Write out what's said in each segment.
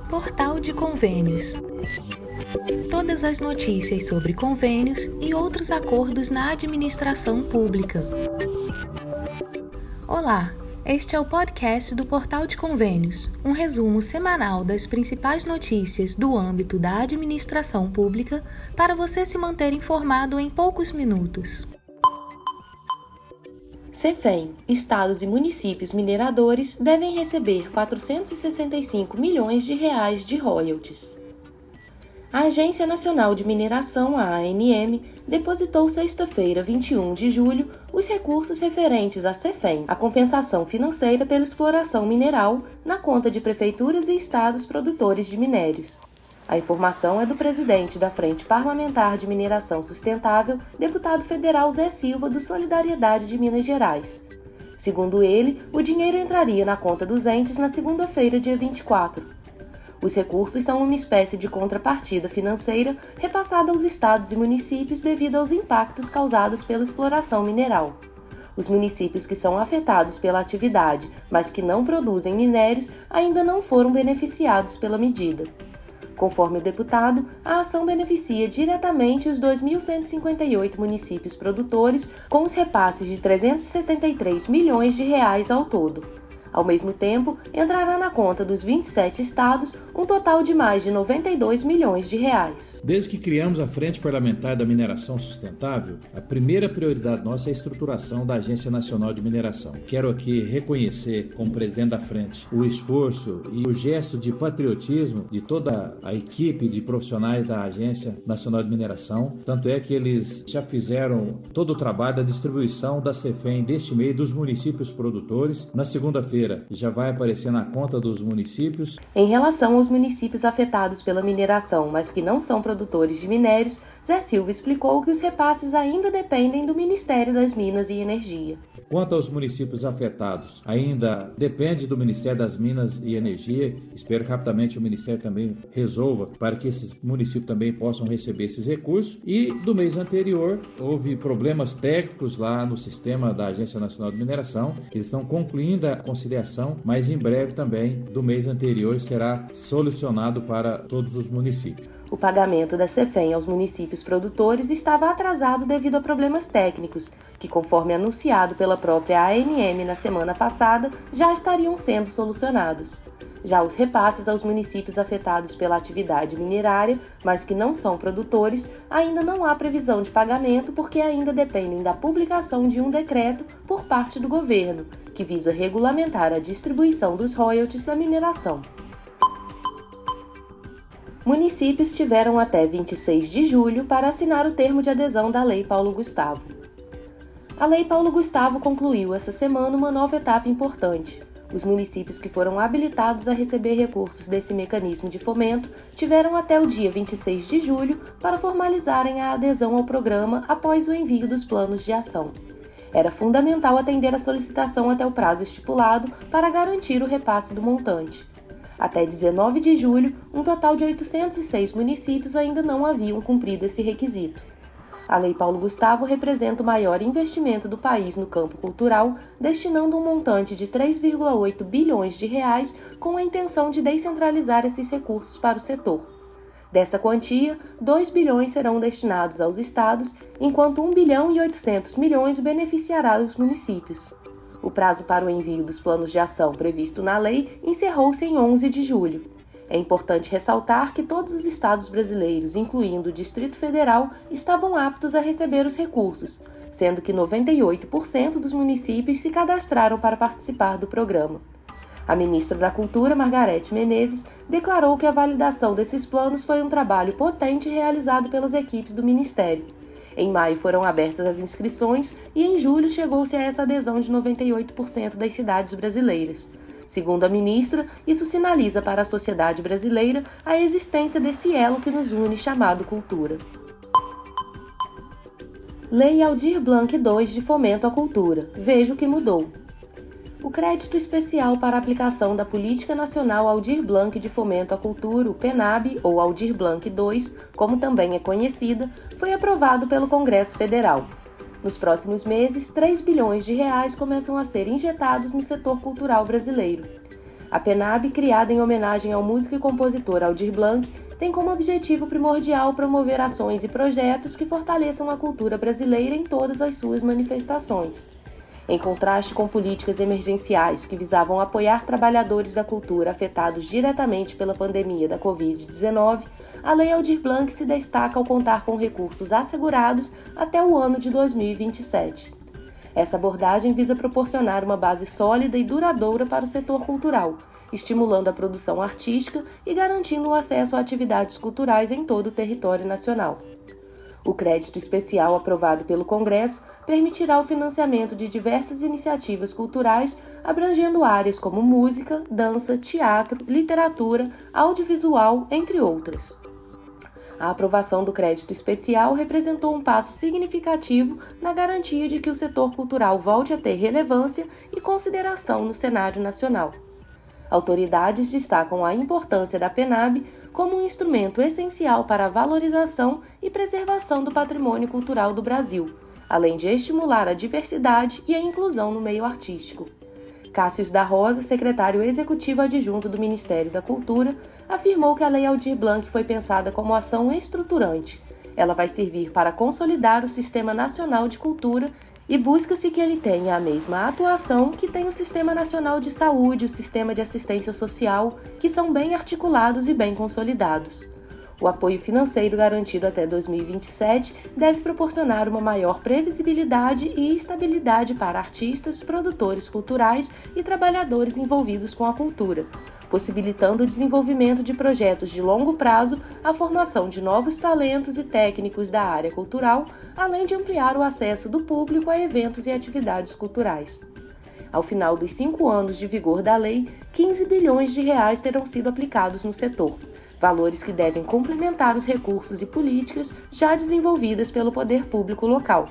Portal de Convênios. Todas as notícias sobre convênios e outros acordos na administração pública. Olá, este é o podcast do Portal de Convênios, um resumo semanal das principais notícias do âmbito da administração pública para você se manter informado em poucos minutos. Cefem, estados e municípios mineradores devem receber R$ 465 milhões de royalties. A Agência Nacional de Mineração, a ANM, depositou sexta-feira, 21 de julho, os recursos referentes à Cefem, a compensação financeira pela exploração mineral, na conta de prefeituras e estados produtores de minérios. A informação é do presidente da Frente Parlamentar de Mineração Sustentável, deputado federal Zé Silva, do Solidariedade de Minas Gerais. Segundo ele, o dinheiro entraria na conta dos entes na segunda-feira, dia 24. Os recursos são uma espécie de contrapartida financeira repassada aos estados e municípios devido aos impactos causados pela exploração mineral. Os municípios que são afetados pela atividade, mas que não produzem minérios, ainda não foram beneficiados pela medida. Conforme o deputado, a ação beneficia diretamente os 2.158 municípios produtores, com os repasses de R$ 373 milhões ao todo. Ao mesmo tempo, entrará na conta dos 27 estados um total de mais de R$ 92 milhões. Desde que criamos a Frente Parlamentar da Mineração Sustentável, a primeira prioridade nossa é a estruturação da Agência Nacional de Mineração. Quero aqui reconhecer, como presidente da frente, o esforço e o gesto de patriotismo de toda a equipe de profissionais da Agência Nacional de Mineração. Tanto é que eles já fizeram todo o trabalho da distribuição da Cefem deste mês dos municípios produtores. Na segunda-feira, já vai aparecer na conta dos municípios. Em relação aos municípios afetados pela mineração, mas que não são produtores de minérios, Zé Silva explicou que os repasses ainda dependem do Ministério das Minas e Energia. Quanto aos municípios afetados, ainda depende do Ministério das Minas e Energia. Espero que rapidamente o Ministério também resolva para que esses municípios também possam receber esses recursos. E do mês anterior, houve problemas técnicos lá no sistema da Agência Nacional de Mineração. Eles estão concluindo a conciliação, mas em breve também, do mês anterior, será solucionado para todos os municípios. O pagamento da Cefem aos municípios produtores estava atrasado devido a problemas técnicos, que, conforme anunciado pela própria ANM na semana passada, já estariam sendo solucionados. Já os repasses aos municípios afetados pela atividade minerária, mas que não são produtores, ainda não há previsão de pagamento porque ainda dependem da publicação de um decreto por parte do governo, que visa regulamentar a distribuição dos royalties na mineração. Municípios tiveram até 26 de julho para assinar o termo de adesão da Lei Paulo Gustavo. A Lei Paulo Gustavo concluiu essa semana uma nova etapa importante. Os municípios que foram habilitados a receber recursos desse mecanismo de fomento tiveram até o dia 26 de julho para formalizarem a adesão ao programa após o envio dos planos de ação. Era fundamental atender a solicitação até o prazo estipulado para garantir o repasse do montante. Até 19 de julho, um total de 806 municípios ainda não haviam cumprido esse requisito. A Lei Paulo Gustavo representa o maior investimento do país no campo cultural, destinando um montante de R$ 3,8 bilhões com a intenção de descentralizar esses recursos para o setor. Dessa quantia, 2 bilhões serão destinados aos estados, enquanto 1 bilhão e 800 milhões beneficiará os municípios. O prazo para o envio dos planos de ação previsto na lei encerrou-se em 11 de julho. É importante ressaltar que todos os estados brasileiros, incluindo o Distrito Federal, estavam aptos a receber os recursos, sendo que 98% dos municípios se cadastraram para participar do programa. A ministra da Cultura, Margarete Menezes, declarou que a validação desses planos foi um trabalho potente realizado pelas equipes do Ministério. Em maio foram abertas as inscrições e em julho chegou-se a essa adesão de 98% das cidades brasileiras. Segundo a ministra, isso sinaliza para a sociedade brasileira a existência desse elo que nos une chamado cultura. Lei Aldir Blanc II de Fomento à Cultura. Veja o que mudou. O crédito especial para a aplicação da Política Nacional Aldir Blanc de Fomento à Cultura, o PNAB, ou Aldir Blanc II, como também é conhecida, foi aprovado pelo Congresso Federal. Nos próximos meses, R$ 3 bilhões começam a ser injetados no setor cultural brasileiro. A PENAB, criada em homenagem ao músico e compositor Aldir Blanc, tem como objetivo primordial promover ações e projetos que fortaleçam a cultura brasileira em todas as suas manifestações. Em contraste com políticas emergenciais que visavam apoiar trabalhadores da cultura afetados diretamente pela pandemia da Covid-19, a Lei Aldir Blanc se destaca ao contar com recursos assegurados até o ano de 2027. Essa abordagem visa proporcionar uma base sólida e duradoura para o setor cultural, estimulando a produção artística e garantindo o acesso a atividades culturais em todo o território nacional. O crédito especial aprovado pelo Congresso permitirá o financiamento de diversas iniciativas culturais, abrangendo áreas como música, dança, teatro, literatura, audiovisual, entre outras. A aprovação do crédito especial representou um passo significativo na garantia de que o setor cultural volte a ter relevância e consideração no cenário nacional. Autoridades destacam a importância da PENAB como um instrumento essencial para a valorização e preservação do patrimônio cultural do Brasil, além de estimular a diversidade e a inclusão no meio artístico. Cássio da Rosa, secretário executivo adjunto do Ministério da Cultura, afirmou que a Lei Aldir Blanc foi pensada como ação estruturante. Ela vai servir para consolidar o Sistema Nacional de Cultura e busca-se que ele tenha a mesma atuação que tem o Sistema Nacional de Saúde e o Sistema de Assistência Social, que são bem articulados e bem consolidados. O apoio financeiro garantido até 2027 deve proporcionar uma maior previsibilidade e estabilidade para artistas, produtores culturais e trabalhadores envolvidos com a cultura, possibilitando o desenvolvimento de projetos de longo prazo, a formação de novos talentos e técnicos da área cultural, além de ampliar o acesso do público a eventos e atividades culturais. Ao final dos 5 anos de vigor da lei, 15 bilhões de reais terão sido aplicados no setor, valores que devem complementar os recursos e políticas já desenvolvidas pelo poder público local.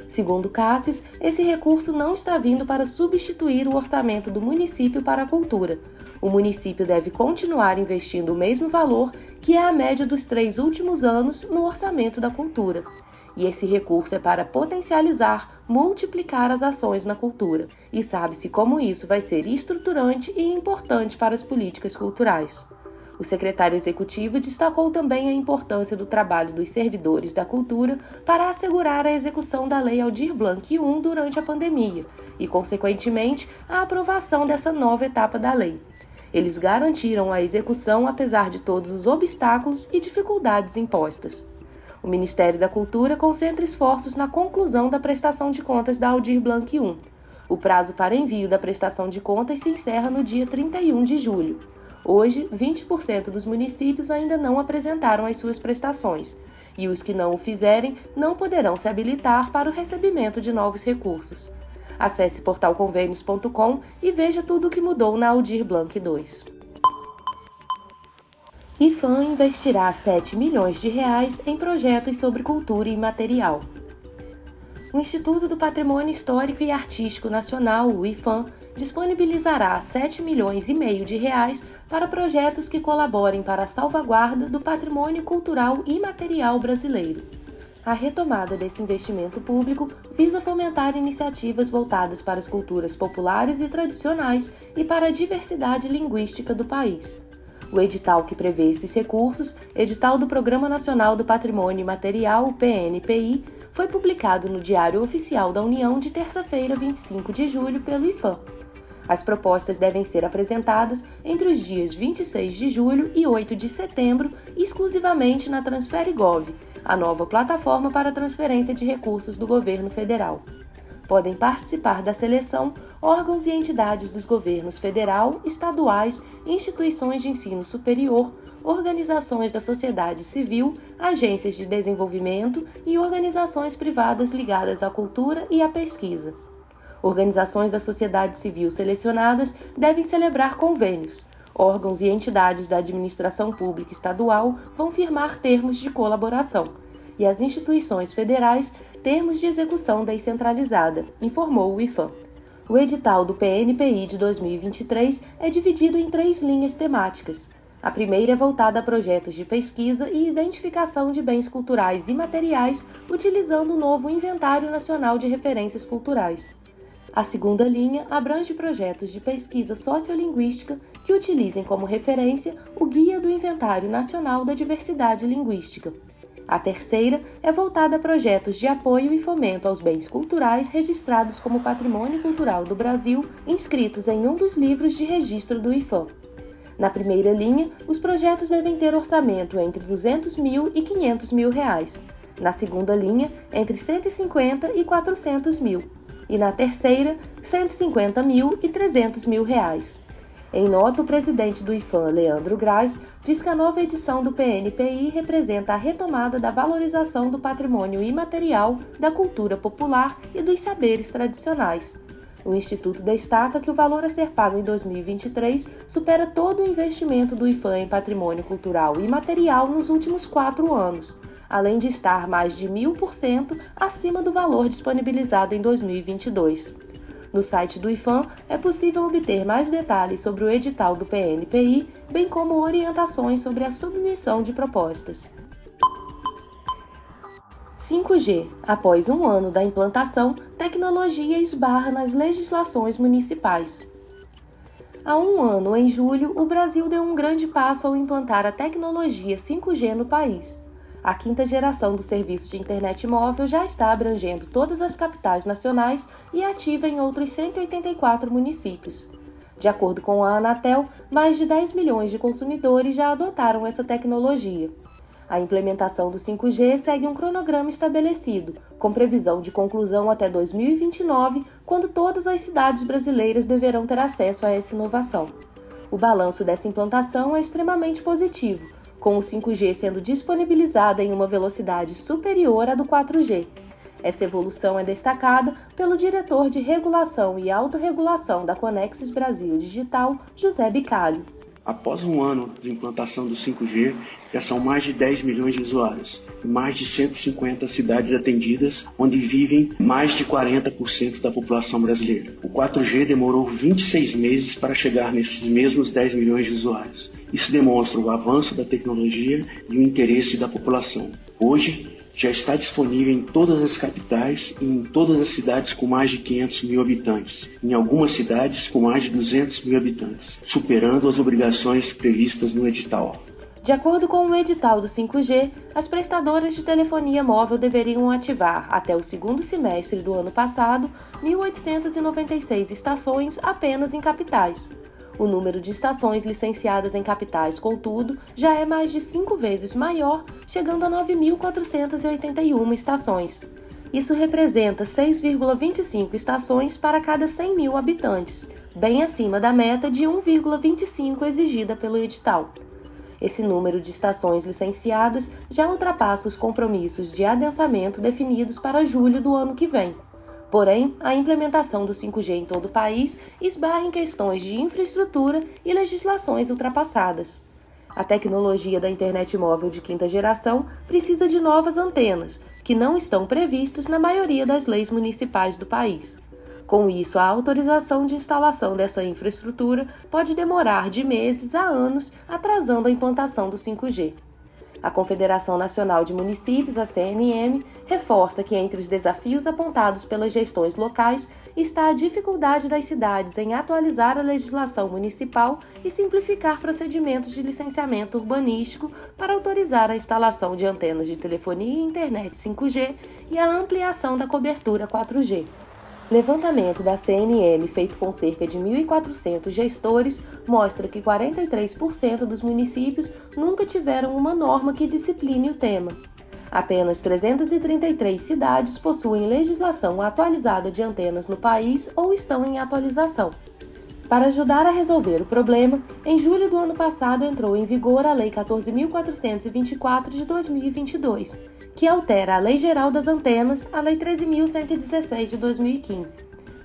Segundo Cássio, esse recurso não está vindo para substituir o orçamento do município para a cultura. O município deve continuar investindo o mesmo valor, que é a média dos 3 últimos anos, no orçamento da cultura. E esse recurso é para potencializar, multiplicar as ações na cultura. E sabe-se como isso vai ser estruturante e importante para as políticas culturais. O secretário executivo destacou também a importância do trabalho dos servidores da cultura para assegurar a execução da Lei Aldir Blanc I durante a pandemia e, consequentemente, a aprovação dessa nova etapa da lei. Eles garantiram a execução apesar de todos os obstáculos e dificuldades impostas. O Ministério da Cultura concentra esforços na conclusão da prestação de contas da Aldir Blanc I. O prazo para envio da prestação de contas se encerra no dia 31 de julho. Hoje, 20% dos municípios ainda não apresentaram as suas prestações, e os que não o fizerem não poderão se habilitar para o recebimento de novos recursos. Acesse portalconvênios.com e veja tudo o que mudou na Aldir Blanc II. IPHAN investirá 7 milhões de reais em projetos sobre cultura imaterial. O Instituto do Patrimônio Histórico e Artístico Nacional, o IPHAN, disponibilizará 7 milhões e meio de reais para projetos que colaborem para a salvaguarda do patrimônio cultural imaterial brasileiro. A retomada desse investimento público visa fomentar iniciativas voltadas para as culturas populares e tradicionais e para a diversidade linguística do país. O edital que prevê esses recursos, edital do Programa Nacional do Patrimônio Imaterial, PNPI, foi publicado no Diário Oficial da União de terça-feira, 25 de julho, pelo IPHAN. As propostas devem ser apresentadas entre os dias 26 de julho e 8 de setembro, exclusivamente na TransfereGov, a nova plataforma para transferência de recursos do governo federal. Podem participar da seleção órgãos e entidades dos governos federal, estaduais, instituições de ensino superior, organizações da sociedade civil, agências de desenvolvimento e organizações privadas ligadas à cultura e à pesquisa. Organizações da sociedade civil selecionadas devem celebrar convênios. Órgãos e entidades da administração pública estadual vão firmar termos de colaboração. E as instituições federais, termos de execução descentralizada, informou o IPHAN. O edital do PNPI de 2023 é dividido em 3 linhas temáticas. A primeira é voltada a projetos de pesquisa e identificação de bens culturais e materiais, utilizando o novo Inventário Nacional de Referências Culturais. A segunda linha abrange projetos de pesquisa sociolinguística que utilizem como referência o Guia do Inventário Nacional da Diversidade Linguística. A terceira é voltada a projetos de apoio e fomento aos bens culturais registrados como Patrimônio Cultural do Brasil, inscritos em um dos livros de registro do IPHAN. Na primeira linha, os projetos devem ter orçamento entre R$ 200 mil e R$ 500 mil. Na segunda linha, entre R$ 150 e R$ 400 mil. E na terceira, R$ 150 mil e R$ 300 mil. Em nota, o presidente do IPHAN, Leandro Graz, diz que a nova edição do PNPI representa a retomada da valorização do patrimônio imaterial, da cultura popular e dos saberes tradicionais. O Instituto destaca que o valor a ser pago em 2023 supera todo o investimento do IPHAN em patrimônio cultural imaterial nos últimos 4 anos, além de estar mais de 1000% acima do valor disponibilizado em 2022. No site do IPHAN é possível obter mais detalhes sobre o edital do PNPI, bem como orientações sobre a submissão de propostas. 5G. Após um ano da implantação, tecnologia esbarra nas legislações municipais. Há um ano, em julho, o Brasil deu um grande passo ao implantar a tecnologia 5G no país. A quinta geração do serviço de internet móvel já está abrangendo todas as capitais nacionais e ativa em outros 184 municípios. De acordo com a Anatel, mais de 10 milhões de consumidores já adotaram essa tecnologia. A implementação do 5G segue um cronograma estabelecido, com previsão de conclusão até 2029, quando todas as cidades brasileiras deverão ter acesso a essa inovação. O balanço dessa implantação é extremamente positivo, com o 5G sendo disponibilizado em uma velocidade superior à do 4G. Essa evolução é destacada pelo diretor de Regulação e Autorregulação da Conexis Brasil Digital, José Bicalho. Após um ano de implantação do 5G, já são mais de 10 milhões de usuários e mais de 150 cidades atendidas, onde vivem mais de 40% da população brasileira. O 4G demorou 26 meses para chegar nesses mesmos 10 milhões de usuários. Isso demonstra o avanço da tecnologia e o interesse da população. Hoje, já está disponível em todas as capitais e em todas as cidades com mais de 500 mil habitantes, em algumas cidades com mais de 200 mil habitantes, superando as obrigações previstas no edital. De acordo com o edital do 5G, as prestadoras de telefonia móvel deveriam ativar, até o segundo semestre do ano passado, 1.896 estações apenas em capitais. O número de estações licenciadas em capitais, contudo, já é mais de 5 vezes maior, chegando a 9.481 estações. Isso representa 6,25 estações para cada 100 mil habitantes, bem acima da meta de 1,25 exigida pelo edital. Esse número de estações licenciadas já ultrapassa os compromissos de adensamento definidos para julho do ano que vem. Porém, a implementação do 5G em todo o país esbarra em questões de infraestrutura e legislações ultrapassadas. A tecnologia da internet móvel de quinta geração precisa de novas antenas, que não estão previstas na maioria das leis municipais do país. Com isso, a autorização de instalação dessa infraestrutura pode demorar de meses a anos, atrasando a implantação do 5G. A Confederação Nacional de Municípios, a CNM, reforça que entre os desafios apontados pelas gestões locais está a dificuldade das cidades em atualizar a legislação municipal e simplificar procedimentos de licenciamento urbanístico para autorizar a instalação de antenas de telefonia e internet 5G e a ampliação da cobertura 4G. Levantamento da CNM, feito com cerca de 1.400 gestores, mostra que 43% dos municípios nunca tiveram uma norma que discipline o tema. Apenas 333 cidades possuem legislação atualizada de antenas no país ou estão em atualização. Para ajudar a resolver o problema, em julho do ano passado entrou em vigor a Lei 14.424 de 2022, que altera a Lei Geral das Antenas, a Lei 13.116 de 2015.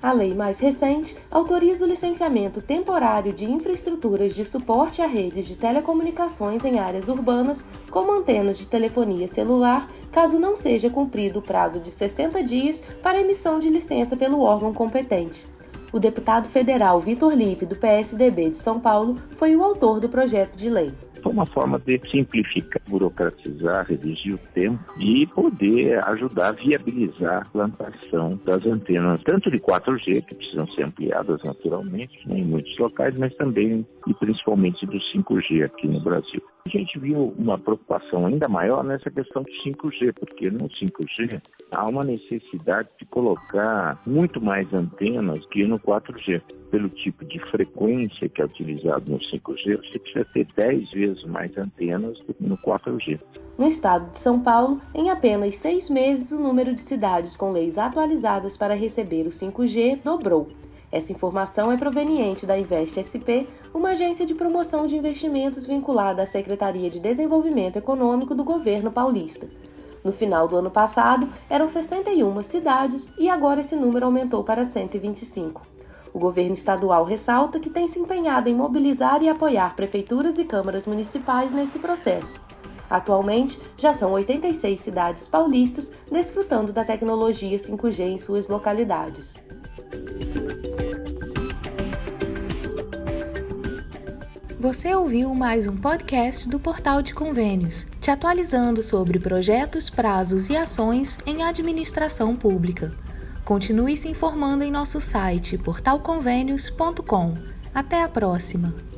A lei mais recente autoriza o licenciamento temporário de infraestruturas de suporte a redes de telecomunicações em áreas urbanas, como antenas de telefonia celular, caso não seja cumprido o prazo de 60 dias para emissão de licença pelo órgão competente. O deputado federal Vitor Lippe, do PSDB de São Paulo, foi o autor do projeto de lei. uma forma de simplificar, burocratizar, reduzir o tempo e poder ajudar a viabilizar a plantação das antenas, tanto de 4G, que precisam ser ampliadas naturalmente, em muitos locais, mas também e principalmente do 5G aqui no Brasil. A gente viu uma preocupação ainda maior nessa questão do 5G, porque no 5G há uma necessidade de colocar muito mais antenas que no 4G. Pelo tipo de frequência que é utilizado no 5G, você precisa ter 10 vezes mais antenas do que no 4G. No estado de São Paulo, em apenas 6 meses, o número de cidades com leis atualizadas para receber o 5G dobrou. Essa informação é proveniente da Invest SP, uma agência de promoção de investimentos vinculada à Secretaria de Desenvolvimento Econômico do governo paulista. No final do ano passado, eram 61 cidades e agora esse número aumentou para 125. O governo estadual ressalta que tem se empenhado em mobilizar e apoiar prefeituras e câmaras municipais nesse processo. Atualmente, já são 86 cidades paulistas desfrutando da tecnologia 5G em suas localidades. Você ouviu mais um podcast do Portal de Convênios, te atualizando sobre projetos, prazos e ações em administração pública. Continue se informando em nosso site portalconvenios.com. Até a próxima!